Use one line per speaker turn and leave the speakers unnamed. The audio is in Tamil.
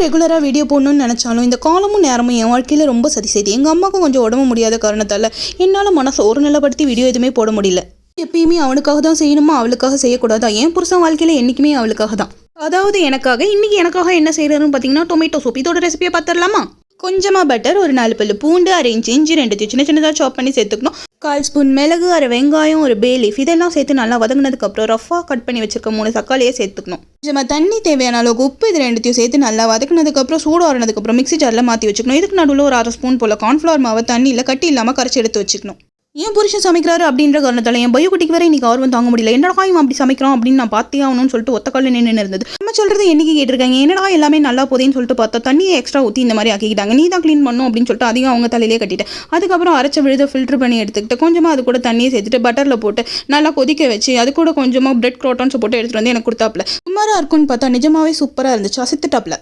ரெகுலராக வீடியோ போடணும்னு நினச்சாலும் இந்த காலமும் நேரமும் என் வாழ்க்கையில் ரொம்ப சரி செய்யுது. எங்கள் அம்மாவுக்கும் கொஞ்சம் உடம்பு முடியாத காரணத்தால் என்னால் மனசை ஒரு நிலைப்படுத்தி வீடியோ எதுவுமே போட முடியல. எப்பயுமே அவனுக்காக தான் செய்யணுமா, அவளுக்காக செய்யக்கூடாதா? என் புருஷன் வாழ்க்கையில் என்றைக்குமே அவளுக்காக தான். அதாவது எனக்காக. இன்றைக்கி எனக்காக என்ன செய்கிறதுன்னு பார்த்தீங்கன்னா டொமேட்டோ சூப். இதோட ரெசிபியை பார்த்துடலாமா? கொஞ்சமாக பட்டர், ஒரு 4 பல்லு பூண்டு, அரை இன்ச்சு இஞ்சி, 2 சின்ன சின்னதாக சாப் பண்ணி சேர்த்துக்கணும். 1/4 ஸ்பூன் மிளகு, அரை வெங்காயம், ஒரு பே லீஃப் இதெல்லாம் சேர்த்து நல்லா வதங்கினதுக்கப்புறம் ரஃபாக கட் பண்ணி வச்சிருக்க 3 தக்காளியை சேர்த்துக்கணும். கொஞ்சமாக தண்ணி, தேவையான அளவுக்கு உப்பு, இது 2த்தையும் சேர்த்து நல்லா வதக்கினதுக்கப்புறம் சூடு ஆறினதுக்கப்புறம் மிக்ஸி ஜாரில் மாற்றி வச்சுக்கணும். இதுக்கு நடுவில் ஒரு 1/2 ஸ்பூன் போல் கார்ன்ஃப்ளவர் மாவை தண்ணியில் கட்டி இல்லாமல் கரைச்சி எடுத்து வச்சுக்கணும். என் புருஷன் சமைக்கிறாரு அப்படின்ற காரணத்தால் என் பயோ குட்டிக்கு வரை இன்றைக்கி ஆர்வம் தாங்க முடியல. என்னடா இவன் அப்படி சமைக்கிறான் அப்படின்னு நான் பார்த்தே ஆகணும்னு சொல்லிட்டு ஒத்தக்காலில் நின்று இருந்தது. நம்ம சொல்கிறது என்னைக்கு கேட்டிருக்காங்க, என்னடா எல்லாமே நல்லா போதேன்னு சொல்லிட்டு பார்த்தா தண்ணியை எக்ஸ்ட்ரா ஊற்றி இந்த மாதிரி ஆக்கிக்கிட்டாங்க. நீ தான் க்ளீன் பண்ணும் அப்படின்னு சொல்லிட்டு அதிகம் அவங்க தலையிலே கட்டிட்டேன். அதுக்கப்புறம் அரைச்ச விழுத ஃபில்டர் பண்ணி எடுத்துக்கிட்டு கொஞ்சமாக அது கூட தண்ணியை சேர்த்துட்டு பட்டரில் போட்டு நல்லா கொதிக்க வச்சு அது கூட கொஞ்சமாக பிரெட் க்ரோட்டான்ஸ் போட்டு எடுத்துகிட்டு வந்து எனக்கு கொடுத்தாப்புல. சுமாராக இருக்குன்னு பார்த்தா நிஜமாவே சூப்பராக இருந்துச்சு. அசத்துட்டாப்புல.